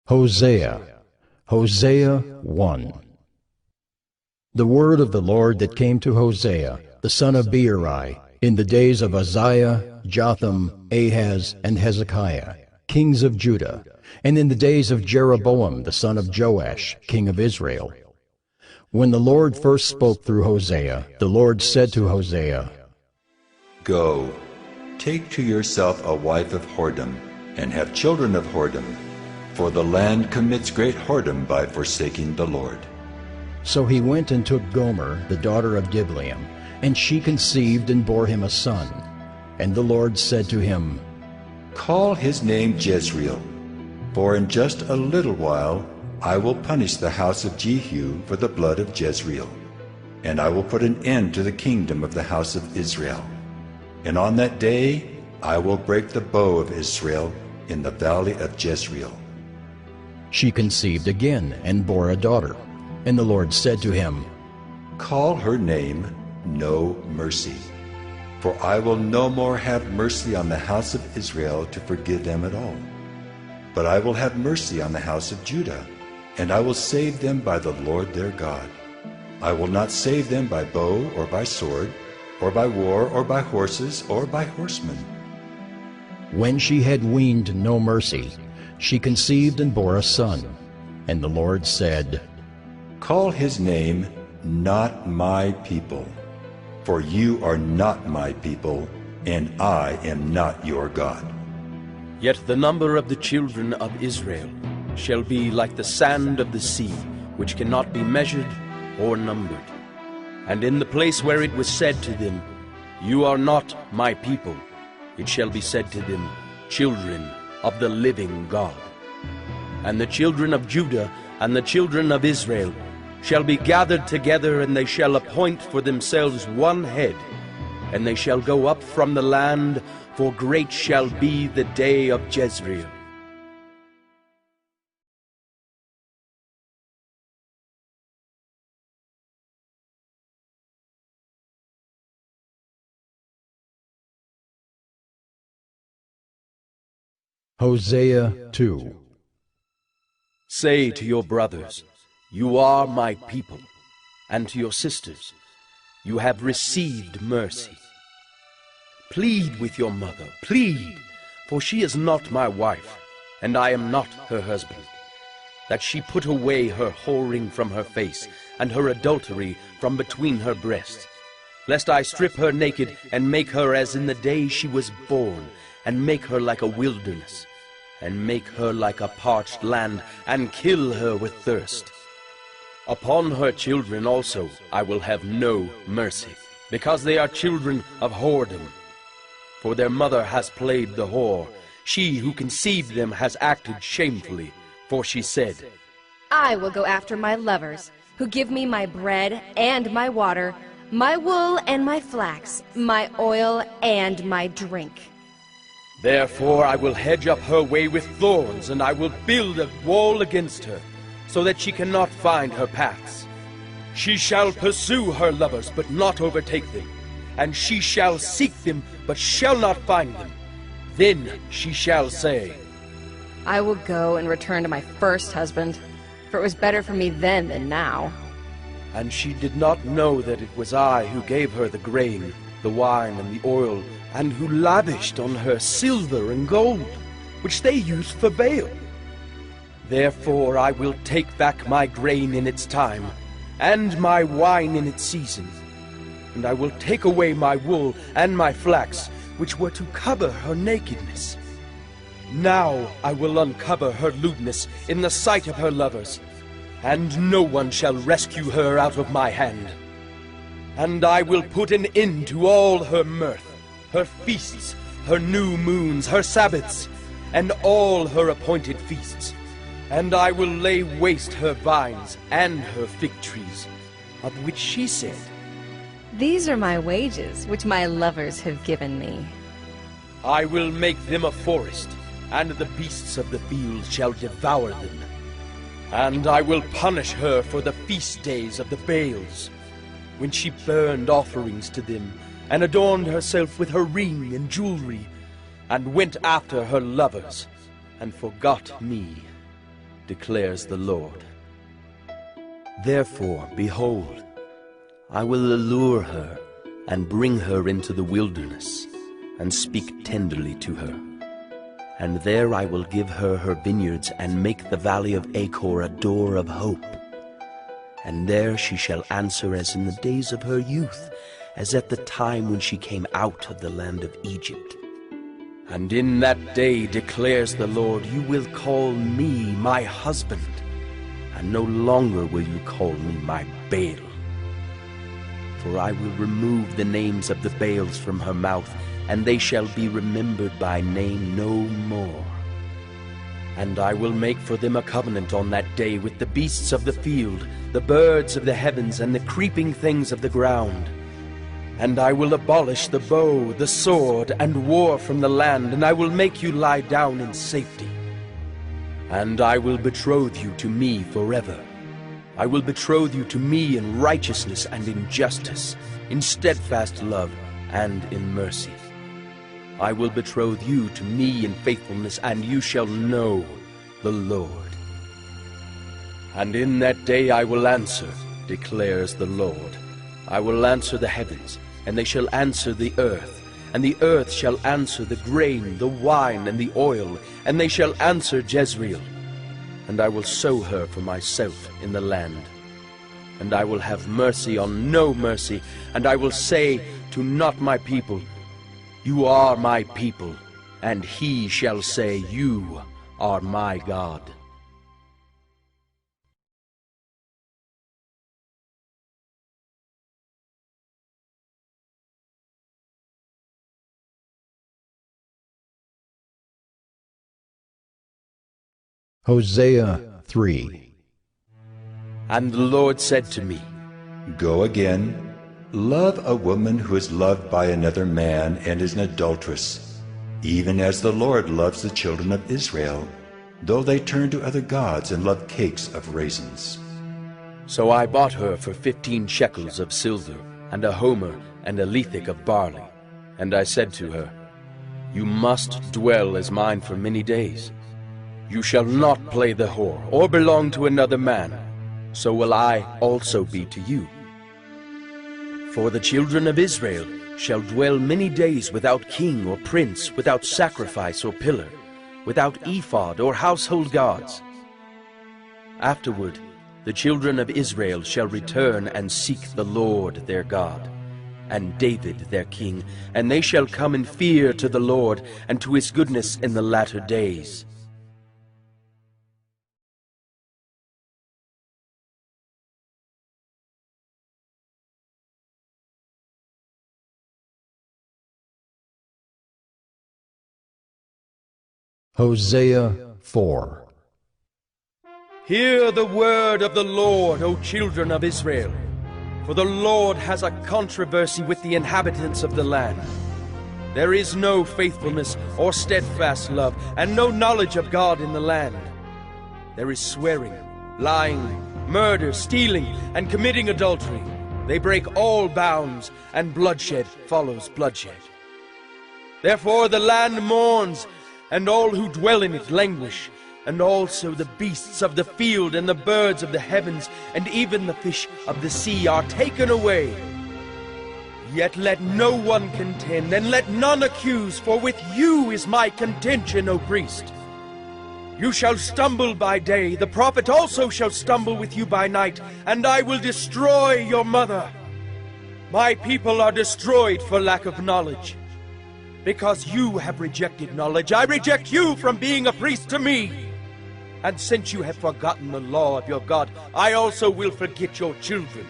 Hosea. Hosea 1. The word of the Lord that came to Hosea, the son of Beeri, in the days of Uzziah, Jotham, Ahaz, and Hezekiah, kings of Judah, and in the days of Jeroboam, the son of Joash, king of Israel. When the Lord first spoke through Hosea, the Lord said to Hosea, Go, take to yourself a wife of whoredom, and have children of whoredom, for the land commits great whoredom by forsaking the Lord. So he went and took Gomer, the daughter of Diblaim, and she conceived and bore him a son. And the Lord said to him, Call his name Jezreel, for in just a little while I will punish the house of Jehu for the blood of Jezreel, and I will put an end to the kingdom of the house of Israel. And on that day I will break the bow of Israel in the valley of Jezreel. She conceived again and bore a daughter. And the Lord said to him, Call her name No Mercy, for I will no more have mercy on the house of Israel to forgive them at all. But I will have mercy on the house of Judah, and I will save them by the Lord their God. I will not save them by bow or by sword, or by war, or by horses, or by horsemen. When she had weaned No Mercy, she conceived and bore a son. And the Lord said, Call his name Not My People, for you are not my people, and I am not your God. Yet the number of the children of Israel shall be like the sand of the sea, which cannot be measured or numbered. And in the place where it was said to them, You are not my people, it shall be said to them, Children of the living God. And the children of Judah and the children of Israel shall be gathered together, and they shall appoint for themselves one head, and they shall go up from the land, for great shall be the day of Jezreel. Hosea 2. Say to your brothers, You are my people, and to your sisters, You have received mercy. Plead with your mother, plead, for she is not my wife, and I am not her husband, that she put away her whoring from her face, and her adultery from between her breasts, lest I strip her naked, and make her as in the day she was born, and make her like a wilderness, and make her like a parched land, and kill her with thirst. Upon her children also I will have no mercy, because they are children of whoredom. For their mother has played the whore, she who conceived them has acted shamefully, for she said, I will go after my lovers, who give me my bread and my water, my wool and my flax, my oil and my drink. Therefore I will hedge up her way with thorns, and I will build a wall against her, so that she cannot find her paths. She shall pursue her lovers, but not overtake them, and she shall seek them, but shall not find them. Then she shall say, I will go and return to my first husband, for it was better for me then than now. And she did not know that it was I who gave her the grain, the wine, and the oil, and who lavished on her silver and gold, which they used for Baal. Therefore I will take back my grain in its time, and my wine in its season, and I will take away my wool and my flax, which were to cover her nakedness. Now I will uncover her lewdness in the sight of her lovers, and no one shall rescue her out of my hand. And I will put an end to all her mirth, her feasts, her new moons, her Sabbaths, and all her appointed feasts. And I will lay waste her vines and her fig trees, of which she said, These are my wages, which my lovers have given me. I will make them a forest, and the beasts of the field shall devour them. And I will punish her for the feast days of the Baals, when she burned offerings to them, and adorned herself with her ring and jewelry, and went after her lovers, and forgot me. declares the Lord. Therefore, behold, I will allure her and bring her into the wilderness, and speak tenderly to her. And there I will give her her vineyards, and make the valley of Achor a door of hope. And there she shall answer as in the days of her youth, as at the time when she came out of the land of Egypt. And in that day, declares the Lord, you will call me my husband, and no longer will you call me my Baal. For I will remove the names of the Baals from her mouth, and they shall be remembered by name no more. And I will make for them a covenant on that day with the beasts of the field, the birds of the heavens, and the creeping things of the ground. And I will abolish the bow, the sword, and war from the land, and I will make you lie down in safety. And I will betroth you to me forever. I will betroth you to me in righteousness and in justice, in steadfast love and in mercy. I will betroth you to me in faithfulness, and you shall know the Lord. And in that day I will answer, declares the Lord. I will answer the heavens, and they shall answer the earth, and the earth shall answer the grain, the wine, and the oil, and they shall answer Jezreel. And I will sow her for myself in the land. And I will have mercy on no mercy, and I will say to not my people, you are my people, and he shall say, you are my God. Hosea 3. And the Lord said to me, Go again, love a woman who is loved by another man and is an adulteress, even as the Lord loves the children of Israel, though they turn to other gods and love cakes of raisins. So I bought her for 15 shekels of silver, and a homer and a lethek of barley. And I said to her, you must dwell as mine for many days. You shall not play the whore, or belong to another man. So will I also be to you. For the children of Israel shall dwell many days without king or prince, without sacrifice or pillar, without ephod or household gods. Afterward, the children of Israel shall return and seek the Lord their God, and David their king, and they shall come in fear to the Lord, and to his goodness in the latter days. Hosea 4. Hear the word of the Lord, O children of Israel. For the Lord has a controversy with the inhabitants of the land. There is no faithfulness or steadfast love, and no knowledge of God in the land. There is swearing, lying, murder, stealing, and committing adultery. They break all bounds, and bloodshed follows bloodshed. Therefore the land mourns, and all who dwell in it languish, and also the beasts of the field and the birds of the heavens, and even the fish of the sea are taken away. Yet let no one contend, and let none accuse, for with you is my contention, O priest. You shall stumble by day, the prophet also shall stumble with you by night, and I will destroy your mother. My people are destroyed for lack of knowledge. Because you have rejected knowledge, I reject you from being a priest to me. And since you have forgotten the law of your God, I also will forget your children.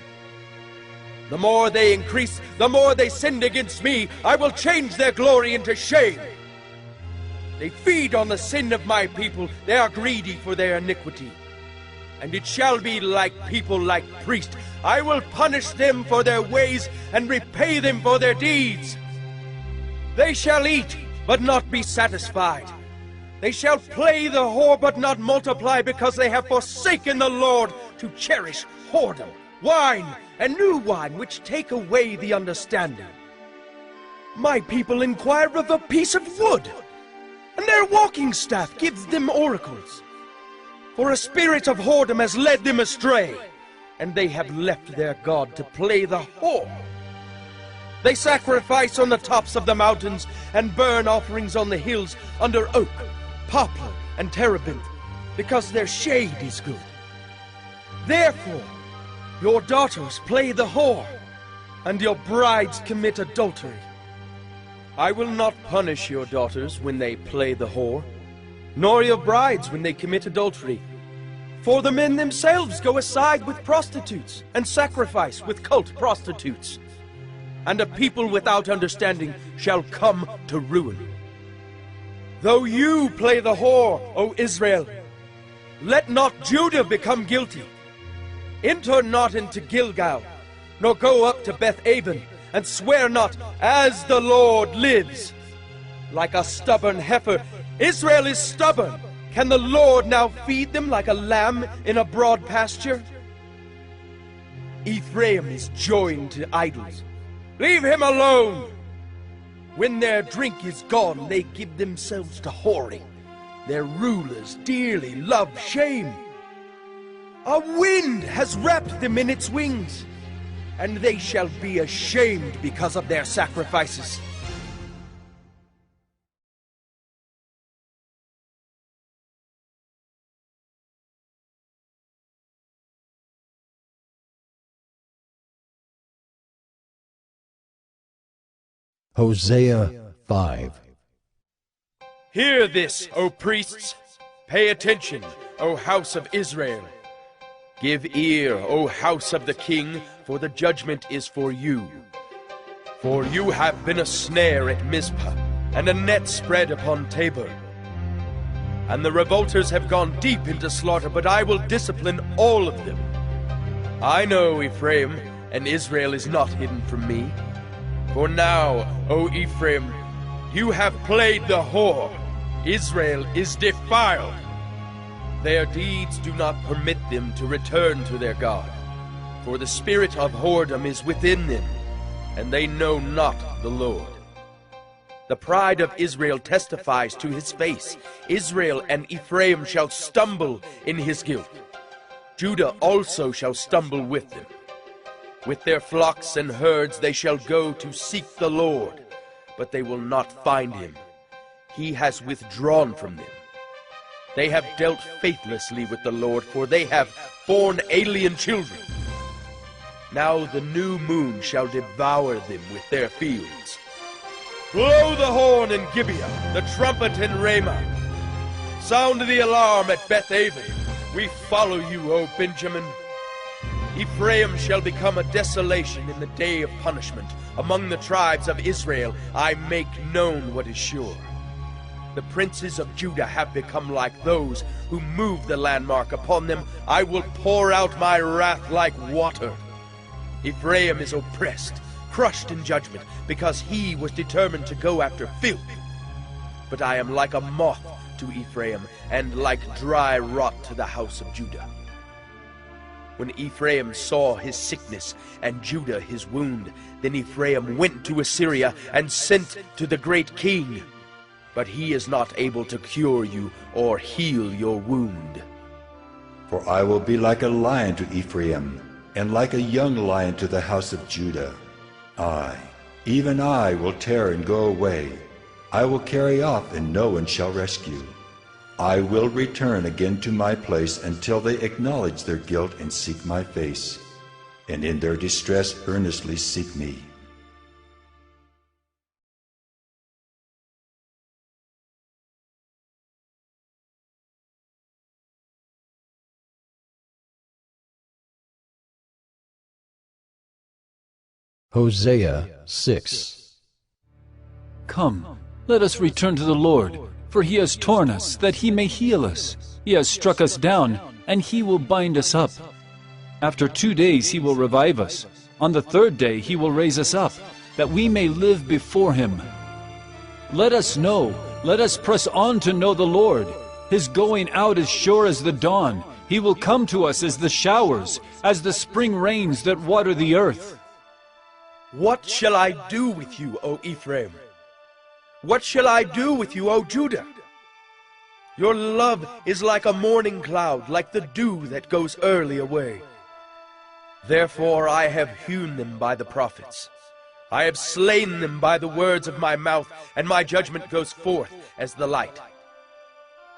The more they increase, the more they sinned against me. I will change their glory into shame. They feed on the sin of my people. They are greedy for their iniquity. And it shall be like people, like priests. I will punish them for their ways and repay them for their deeds. They shall eat, but not be satisfied. They shall play the whore, but not multiply, because they have forsaken the Lord to cherish whoredom, wine, and new wine, which take away the understanding. My people inquire of a piece of wood, and their walking staff gives them oracles. For a spirit of whoredom has led them astray, and they have left their God to play the whore. They sacrifice on the tops of the mountains and burn offerings on the hills under oak, poplar, and terebinth, because their shade is good. Therefore, your daughters play the whore, and your brides commit adultery. I will not punish your daughters when they play the whore, nor your brides when they commit adultery. For the men themselves go aside with prostitutes, and sacrifice with cult prostitutes. And a people without understanding shall come to ruin. Though you play the whore, O Israel, let not Judah become guilty. Enter not into Gilgal, nor go up to Beth-aven, and swear not, as the Lord lives. Like a stubborn heifer, Israel is stubborn. Can the Lord now feed them like a lamb in a broad pasture? Ephraim is joined to idols. Leave him alone! When their drink is gone, they give themselves to whoring. Their rulers dearly love shame. A wind has wrapped them in its wings, and they shall be ashamed because of their sacrifices. Hosea 5. Hear this, O priests! Pay attention, O house of Israel! Give ear, O house of the king, for the judgment is for you. For you have been a snare at Mizpah, and a net spread upon Tabor. And the revolters have gone deep into slaughter, but I will discipline all of them. I know Ephraim, and Israel is not hidden from me. For now, O Ephraim, you have played the whore. Israel is defiled. Their deeds do not permit them to return to their God. For the spirit of whoredom is within them, and they know not the Lord. The pride of Israel testifies to his face. Israel and Ephraim shall stumble in his guilt. Judah also shall stumble with them. With their flocks and herds they shall go to seek the Lord, but they will not find him. He has withdrawn from them. They have dealt faithlessly with the Lord, for they have borne alien children. Now the new moon shall devour them with their fields. Blow the horn in Gibeah, the trumpet in Ramah. Sound the alarm at Beth-aven. We follow you, O Benjamin. Ephraim shall become a desolation in the day of punishment. Among the tribes of Israel I make known what is sure. The princes of Judah have become like those who move the landmark. Upon them I will pour out my wrath like water. Ephraim is oppressed, crushed in judgment, because he was determined to go after filth. But I am like a moth to Ephraim, and like dry rot to the house of Judah. When Ephraim saw his sickness, and Judah his wound, then Ephraim went to Assyria, and sent to the great king. But he is not able to cure you, or heal your wound. For I will be like a lion to Ephraim, and like a young lion to the house of Judah. I, even I, will tear and go away. I will carry off, and no one shall rescue. I will return again to my place until they acknowledge their guilt and seek my face, and in their distress earnestly seek me. Hosea 6. Come, let us return to the Lord, for he has torn us, that he may heal us. He has struck us down, and he will bind us up. After 2 days he will revive us. On the 3rd day he will raise us up, that we may live before him. Let us know, let us press on to know the Lord. His going out is sure as the dawn. He will come to us as the showers, as the spring rains that water the earth. What shall I do with you, O Ephraim? What shall I do with you, O Judah? Your love is like a morning cloud, like the dew that goes early away. Therefore I have hewn them by the prophets. I have slain them by the words of my mouth, and my judgment goes forth as the light.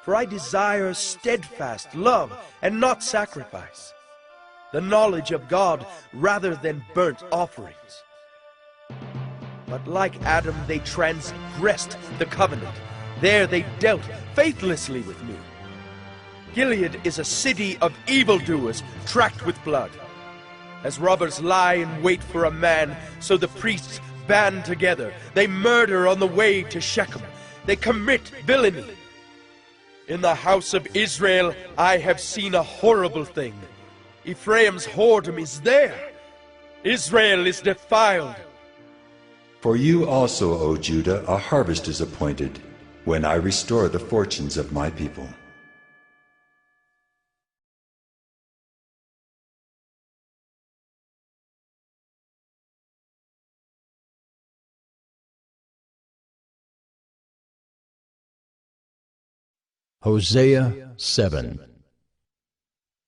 For I desire steadfast love and not sacrifice, the knowledge of God rather than burnt offerings. But like Adam they transgressed the covenant. There they dealt faithlessly with me. Gilead is a city of evildoers tracked with blood. As robbers lie in wait for a man, so the priests band together. They murder on the way to Shechem. They commit villainy. In the house of Israel I have seen a horrible thing. Ephraim's whoredom is there. Israel is defiled. For you also, O Judah, a harvest is appointed, when I restore the fortunes of my people. Hosea 7.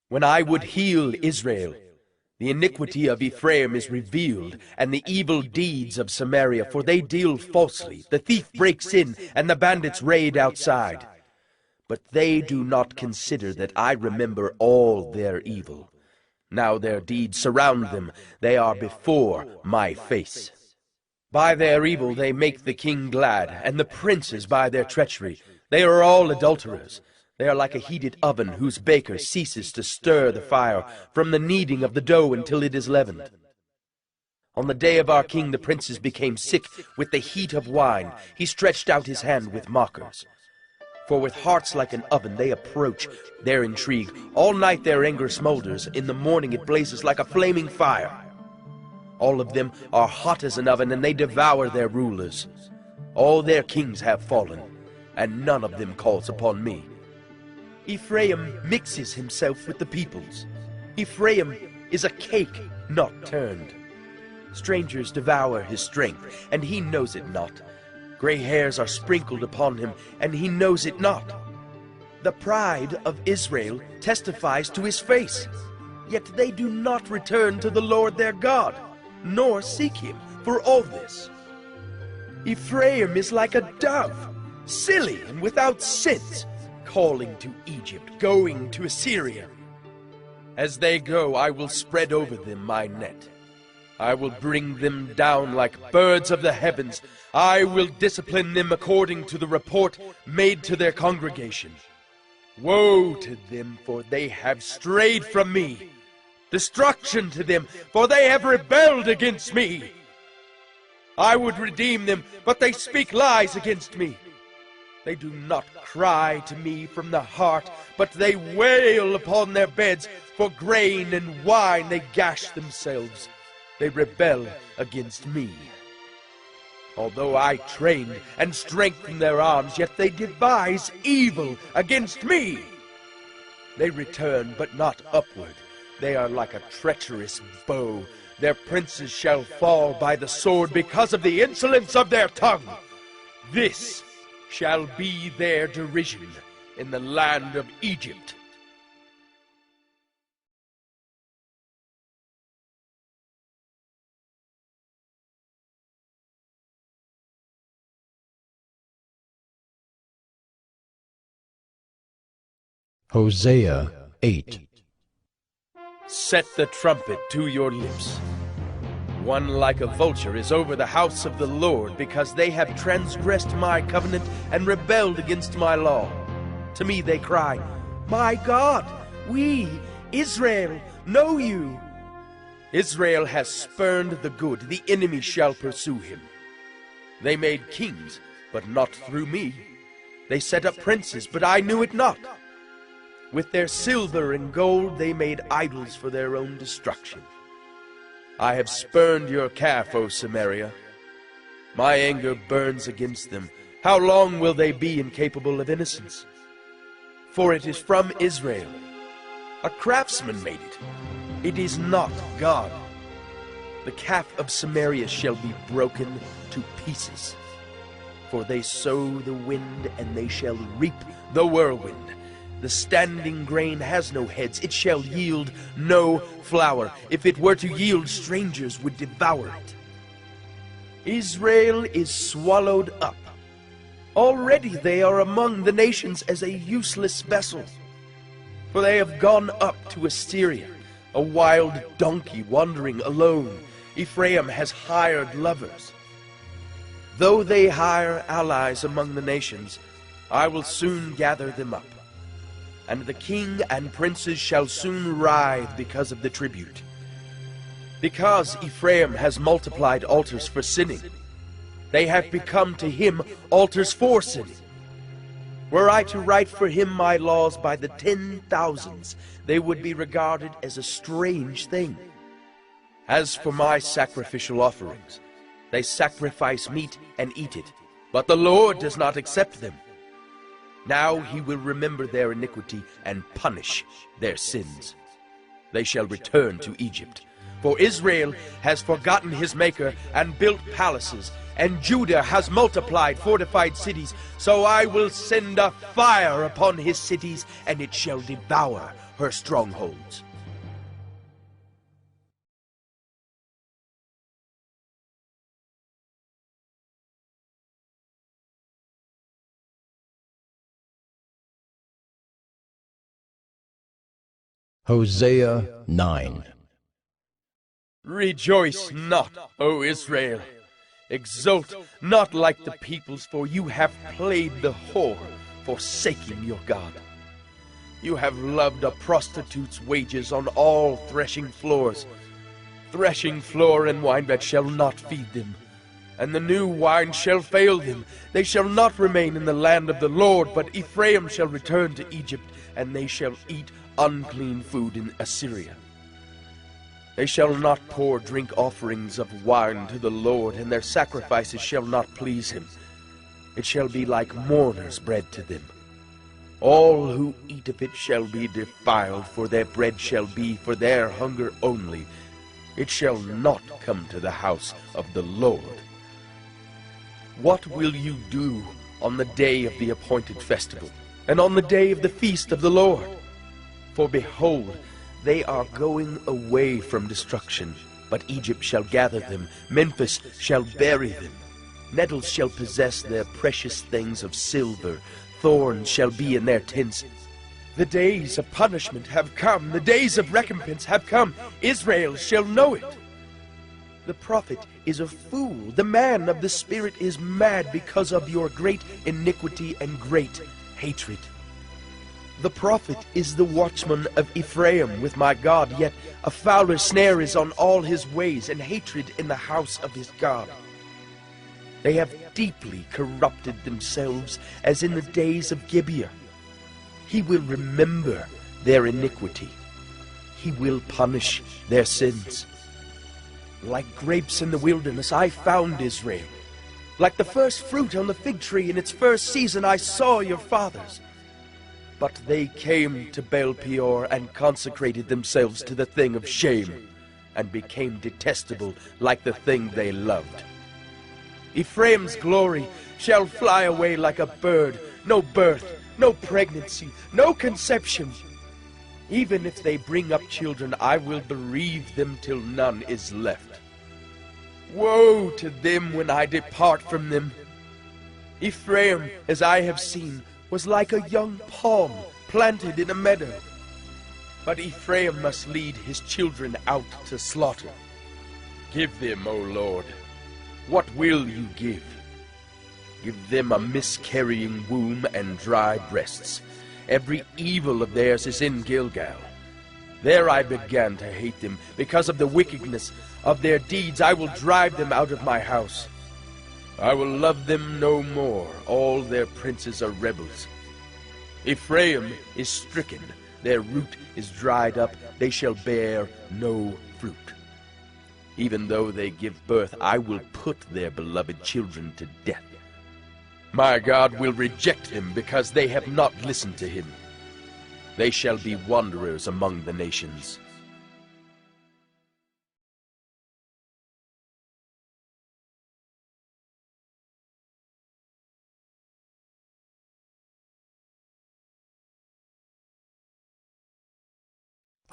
When I would heal Israel, the iniquity of Ephraim is revealed, and the evil deeds of Samaria, for they deal falsely. The thief breaks in, and the bandits raid outside. But they do not consider that I remember all their evil. Now their deeds surround them. They are before my face. By their evil they make the king glad, and the princes by their treachery. They are all adulterers. They are like a heated oven whose baker ceases to stir the fire from the kneading of the dough until it is leavened. On the day of our king the princes became sick with the heat of wine. He stretched out his hand with mockers. For with hearts like an oven they approach their intrigue. All night their anger smolders. In the morning it blazes like a flaming fire. All of them are hot as an oven, and they devour their rulers. All their kings have fallen, and none of them calls upon me. Ephraim mixes himself with the peoples. Ephraim is a cake not turned. Strangers devour his strength, and he knows it not. Gray hairs are sprinkled upon him, and he knows it not. The pride of Israel testifies to his face, yet they do not return to the Lord their God, nor seek him for all this. Ephraim is like a dove, silly and without sense, calling to Egypt, going to Assyria. As they go, I will spread over them my net. I will bring them down like birds of the heavens. I will discipline them according to the report made to their congregation. Woe to them, for they have strayed from me. Destruction to them, for they have rebelled against me. I would redeem them, but they speak lies against me. They do not cry to me from the heart, but they wail upon their beds. For grain and wine they gash themselves. They rebel against me. Although I trained and strengthened their arms, yet they devise evil against me. They return, but not upward. They are like a treacherous bow. Their princes shall fall by the sword because of the insolence of their tongue. This shall be their derision in the land of Egypt. Hosea 8. Set the trumpet to your lips. One like a vulture is over the house of the Lord, because they have transgressed my covenant and rebelled against my law. To me they cry, My God, we, Israel, know you. Israel has spurned the good, the enemy shall pursue him. They made kings, but not through me. They set up princes, but I knew it not. With their silver and gold they made idols for their own destruction. I have spurned your calf, O Samaria. My anger burns against them. How long will they be incapable of innocence? For it is from Israel. A craftsman made it. It is not God. The calf of Samaria shall be broken to pieces. For they sow the wind, and they shall reap the whirlwind. The standing grain has no heads, it shall yield no flour. If it were to yield, strangers would devour it. Israel is swallowed up. Already they are among the nations as a useless vessel. For they have gone up to Assyria, a wild donkey wandering alone. Ephraim has hired lovers. Though they hire allies among the nations, I will soon gather them up. And the king and princes shall soon writhe because of the tribute. Because Ephraim has multiplied altars for sinning, they have become to him altars for sinning. Were I to write for him my laws by the 10,000s, they would be regarded as a strange thing. As for my sacrificial offerings, they sacrifice meat and eat it, but the Lord does not accept them. Now he will remember their iniquity and punish their sins. They shall return to Egypt. For Israel has forgotten his Maker and built palaces, and Judah has multiplied fortified cities. So I will send a fire upon his cities, and it shall devour her strongholds. Hosea 9. Rejoice not, O Israel. Exult not like the peoples, for you have played the whore, forsaking your God. You have loved a prostitute's wages on all threshing floors. Threshing floor and winebed shall not feed them, and the new wine shall fail them. They shall not remain in the land of the Lord, but Ephraim shall return to Egypt, and they shall eat unclean food in Assyria. They shall not pour drink offerings of wine to the Lord, and their sacrifices shall not please him. It shall be like mourners' bread to them. All who eat of it shall be defiled, for their bread shall be for their hunger only. It shall not come to the house of the Lord. What will you do on the day of the appointed festival, and on the day of the feast of the Lord? For behold, they are going away from destruction, but Egypt shall gather them, Memphis shall bury them. Nettles shall possess their precious things of silver, thorns shall be in their tents. The days of punishment have come, the days of recompense have come. Israel shall know it. The prophet is a fool, the man of the spirit is mad because of your great iniquity and great hatred. The prophet is the watchman of Ephraim with my God, yet a fowler snare is on all his ways, and hatred in the house of his God. They have deeply corrupted themselves as in the days of Gibeah. He will remember their iniquity. He will punish their sins. Like grapes in the wilderness, I found Israel. Like the first fruit on the fig tree in its first season, I saw your fathers. But they came to Baal Peor and consecrated themselves to the thing of shame, and became detestable like the thing they loved. Ephraim's glory shall fly away like a bird, no birth, no pregnancy, no conception. Even if they bring up children, I will bereave them till none is left. Woe to them when I depart from them! Ephraim, as I have seen, was like a young palm planted in a meadow. But Ephraim must lead his children out to slaughter. Give them, O Lord, what will you give? Give them a miscarrying womb and dry breasts. Every evil of theirs is in Gilgal. There I began to hate them. Because of the wickedness of their deeds, I will drive them out of my house. I will love them no more. All their princes are rebels. Ephraim is stricken. Their root is dried up. They shall bear no fruit. Even though they give birth, I will put their beloved children to death. My God will reject him because they have not listened to him. They shall be wanderers among the nations.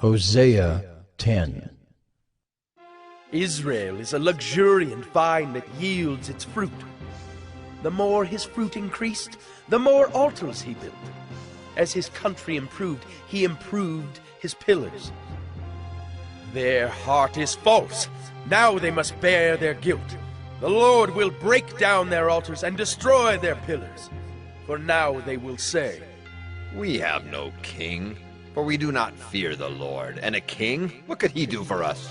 Hosea 10. Israel is a luxuriant vine that yields its fruit. The more his fruit increased, the more altars he built. As his country improved, he improved his pillars. Their heart is false. Now they must bear their guilt. The Lord will break down their altars and destroy their pillars. For now they will say, "We have no king, for we do not fear the Lord. And a king, what could he do for us?"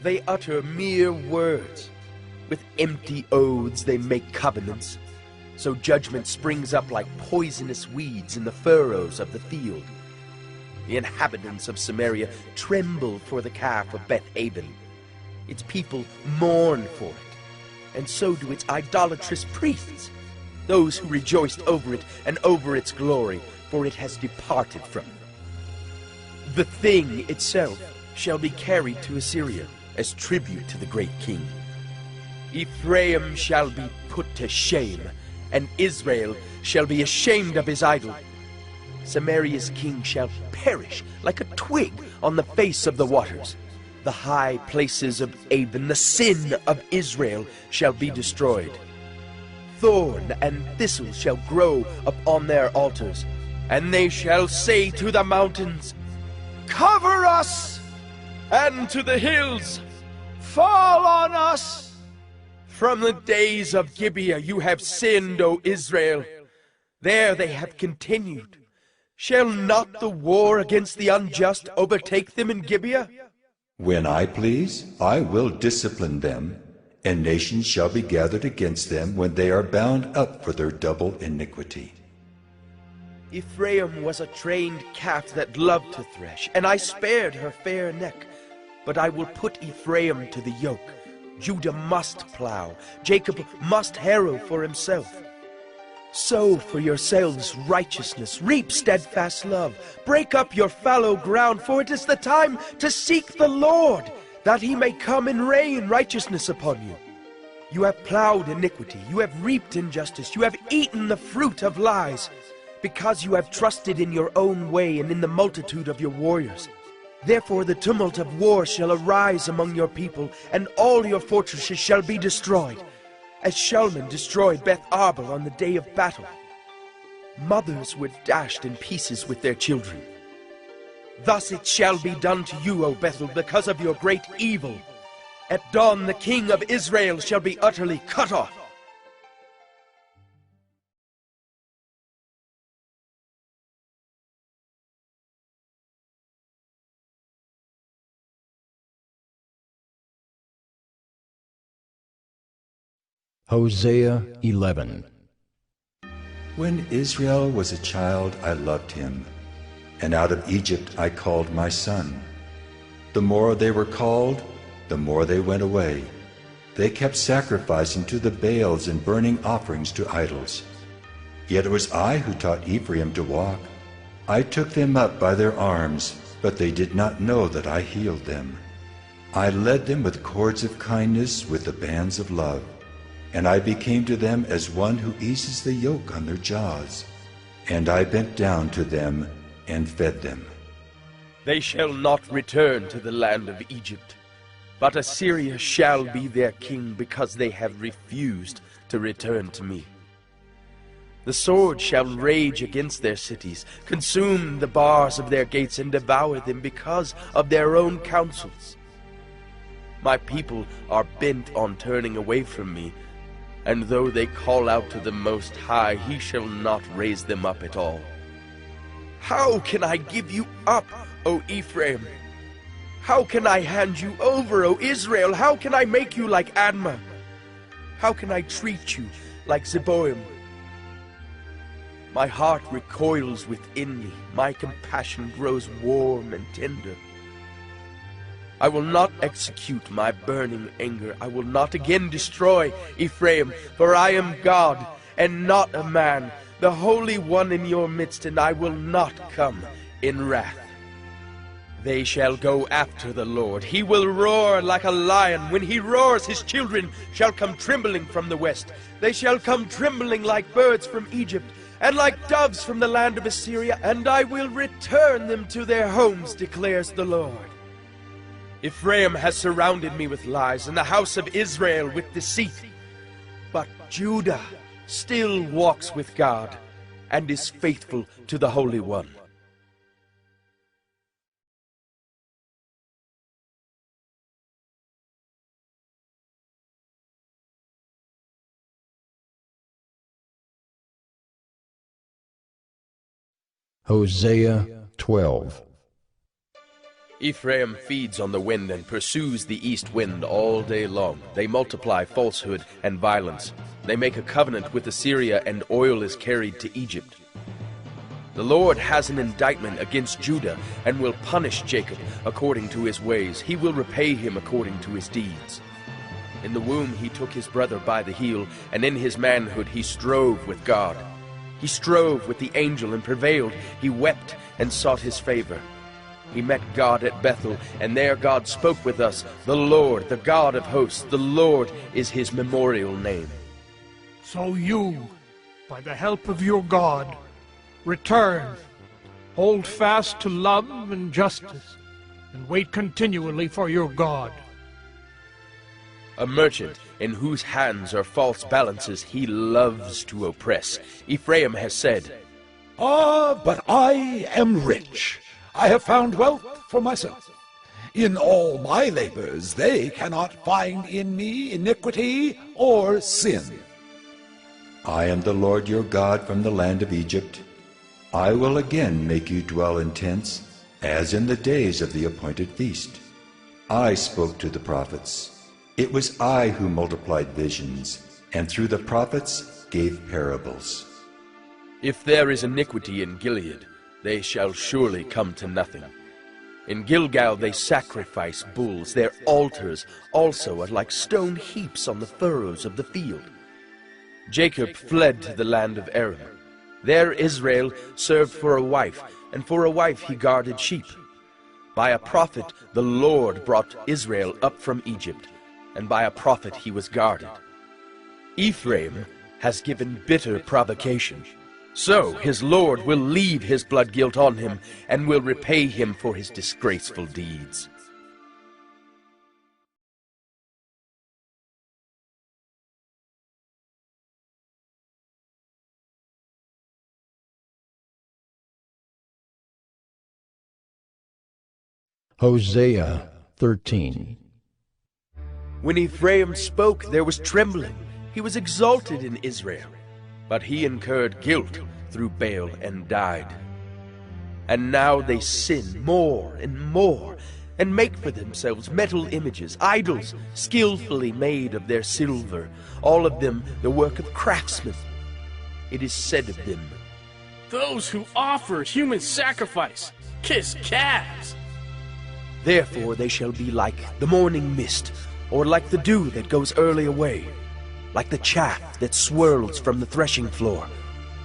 They utter mere words. With empty oaths they make covenants. So judgment springs up like poisonous weeds in the furrows of the field. The inhabitants of Samaria tremble for the calf of Beth-aven. Its people mourn for it, and so do its idolatrous priests, those who rejoiced over it and over its glory, for it has departed from them. The thing itself shall be carried to Assyria as tribute to the great king. Ephraim shall be put to shame, and Israel shall be ashamed of his idol. Samaria's king shall perish like a twig on the face of the waters. The high places of Avon, the sin of Israel, shall be destroyed. Thorn and thistle shall grow upon their altars, and they shall say to the mountains, "Cover us!" and to the hills, "Fall on us!" From the days of Gibeah you have sinned, O Israel. There they have continued. Shall not the war against the unjust overtake them in Gibeah? When I please, I will discipline them, and nations shall be gathered against them when they are bound up for their double iniquity. Ephraim was a trained calf that loved to thresh, and I spared her fair neck. But I will put Ephraim to the yoke. Judah must plow, Jacob must harrow for himself. Sow for yourselves righteousness, reap steadfast love. Break up your fallow ground, for it is the time to seek the Lord, that he may come and rain righteousness upon you. You have plowed iniquity, you have reaped injustice, you have eaten the fruit of lies, because you have trusted in your own way and in the multitude of your warriors. Therefore the tumult of war shall arise among your people, and all your fortresses shall be destroyed, as Shalman destroyed Beth Arbel on the day of battle. Mothers were dashed in pieces with their children. Thus it shall be done to you, O Bethel, because of your great evil. At dawn the king of Israel shall be utterly cut off. Hosea 11. When Israel was a child, I loved him, and out of Egypt I called my son. The more they were called, the more they went away. They kept sacrificing to the Baals and burning offerings to idols. Yet it was I who taught Ephraim to walk. I took them up by their arms, but they did not know that I healed them. I led them with cords of kindness, with the bands of love. And I became to them as one who eases the yoke on their jaws. And I bent down to them and fed them. They shall not return to the land of Egypt, but Assyria shall be their king, because they have refused to return to me. The sword shall rage against their cities, consume the bars of their gates, and devour them because of their own counsels. My people are bent on turning away from me, and though they call out to the Most High, he shall not raise them up at all. How can I give you up, O Ephraim? How can I hand you over, O Israel? How can I make you like Admah? How can I treat you like Zeboim? My heart recoils within me. My compassion grows warm and tender. I will not execute my burning anger. I will not again destroy Ephraim, for I am God and not a man, the Holy One in your midst, and I will not come in wrath. They shall go after the Lord. He will roar like a lion. When he roars, his children shall come trembling from the west. They shall come trembling like birds from Egypt, and like doves from the land of Assyria, and I will return them to their homes, declares the Lord. Ephraim has surrounded me with lies, and the house of Israel with deceit. But Judah still walks with God, and is faithful to the Holy One. Hosea 12. Ephraim feeds on the wind and pursues the east wind all day long. They multiply falsehood and violence. They make a covenant with Assyria, and oil is carried to Egypt. The Lord has an indictment against Judah and will punish Jacob according to his ways. He will repay him according to his deeds. In the womb he took his brother by the heel, and in his manhood he strove with God. He strove with the angel and prevailed. He wept and sought his favor. He met God at Bethel, and there God spoke with us. The Lord, the God of hosts, the Lord is his memorial name. So you, by the help of your God, return, hold fast to love and justice, and wait continually for your God. A merchant in whose hands are false balances, he loves to oppress. Ephraim has said, But I am rich. I have found wealth for myself. In all my labors they cannot find in me iniquity or sin. I am the Lord your God from the land of Egypt. I will again make you dwell in tents, as in the days of the appointed feast. I spoke to the prophets. It was I who multiplied visions, and through the prophets gave parables. If there is iniquity in Gilead, they shall surely come to nothing. In Gilgal they sacrifice bulls. Their altars also are like stone heaps on the furrows of the field. Jacob fled to the land of Aram. There Israel served for a wife, and for a wife he guarded sheep. By a prophet the Lord brought Israel up from Egypt, and by a prophet he was guarded. Ephraim has given bitter provocation. So his Lord will leave his blood guilt on him, and will repay him for his disgraceful deeds. Hosea 13. When Ephraim spoke, there was trembling. He was exalted in Israel. But he incurred guilt through Baal and died. And now they sin more and more, and make for themselves metal images, idols skillfully made of their silver, all of them the work of craftsmen. It is said of them, Those who offer human sacrifice kiss calves. Therefore they shall be like the morning mist, or like the dew that goes early away, like the chaff that swirls from the threshing floor,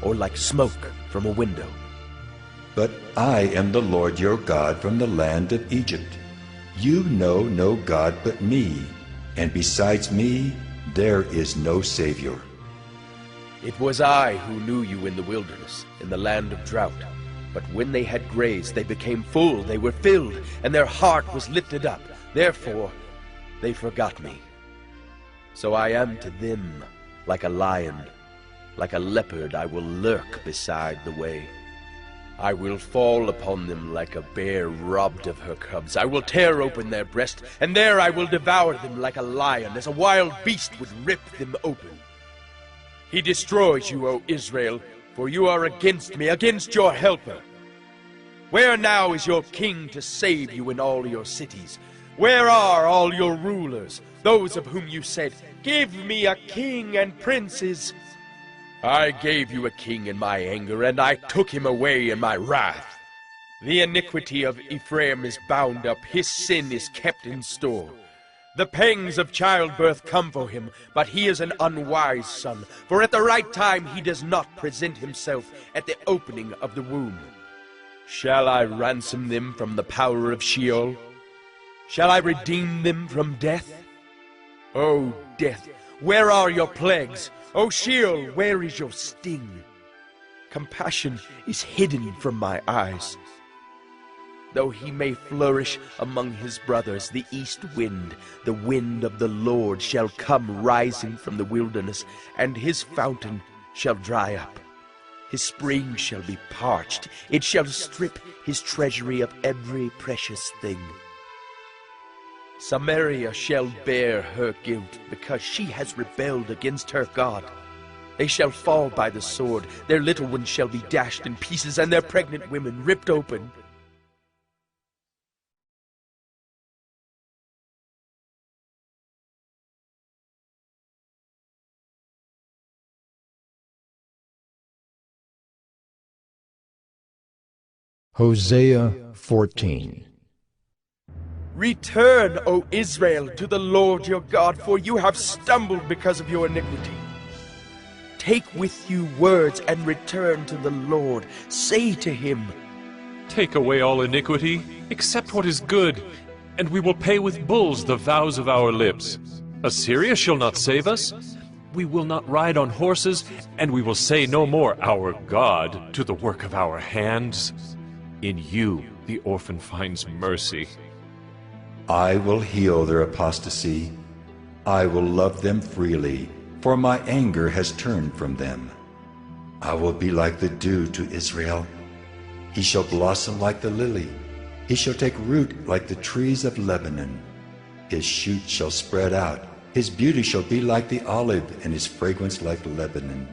or like smoke from a window. But I am the Lord your God from the land of Egypt. You know no God but me, and besides me there is no Savior. It was I who knew you in the wilderness, in the land of drought. But when they had grazed, they became full, they were filled, and their heart was lifted up. Therefore they forgot me. So I am to them like a lion, like a leopard I will lurk beside the way. I will fall upon them like a bear robbed of her cubs. I will tear open their breast, and there I will devour them like a lion, as a wild beast would rip them open. He destroys you, O Israel, for you are against me, against your helper. Where now is your king to save you in all your cities? Where are all your rulers, those of whom you said, Give me a king and princes? I gave you a king in my anger, and I took him away in my wrath. The iniquity of Ephraim is bound up, his sin is kept in store. The pangs of childbirth come for him, but he is an unwise son, for at the right time he does not present himself at the opening of the womb. Shall I ransom them from the power of Sheol? Shall I redeem them from death? O death, where are your plagues? O Sheol, where is your sting? Compassion is hidden from my eyes. Though he may flourish among his brothers, the east wind, the wind of the Lord, shall come rising from the wilderness, and his fountain shall dry up. His spring shall be parched. It shall strip his treasury of every precious thing. Samaria shall bear her guilt, because she has rebelled against her God. They shall fall by the sword. Their little ones shall be dashed in pieces, and their pregnant women ripped open. Hosea 14. Return, O Israel, to the Lord your God, for you have stumbled because of your iniquity. Take with you words and return to the Lord. Say to him, Take away all iniquity, accept what is good, and we will pay with bulls the vows of our lips. Assyria shall not save us. We will not ride on horses, and we will say no more, Our God, to the work of our hands. In you the orphan finds mercy. I will heal their apostasy. I will love them freely, for my anger has turned from them. I will be like the dew to Israel. He shall blossom like the lily. He shall take root like the trees of Lebanon. His shoot shall spread out. His beauty shall be like the olive, and his fragrance like Lebanon.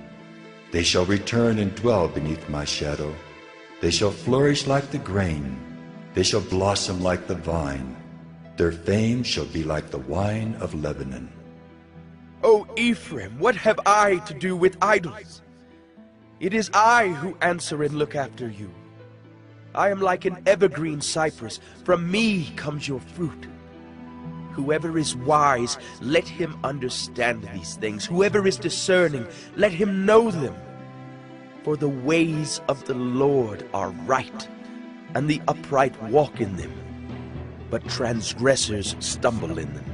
They shall return and dwell beneath my shadow. They shall flourish like the grain. They shall blossom like the vine. Their fame shall be like the wine of Lebanon. O Ephraim, what have I to do with idols? It is I who answer and look after you. I am like an evergreen cypress. From me comes your fruit. Whoever is wise, let him understand these things. Whoever is discerning, let him know them. For the ways of the Lord are right, and the upright walk in them, but transgressors stumble in them.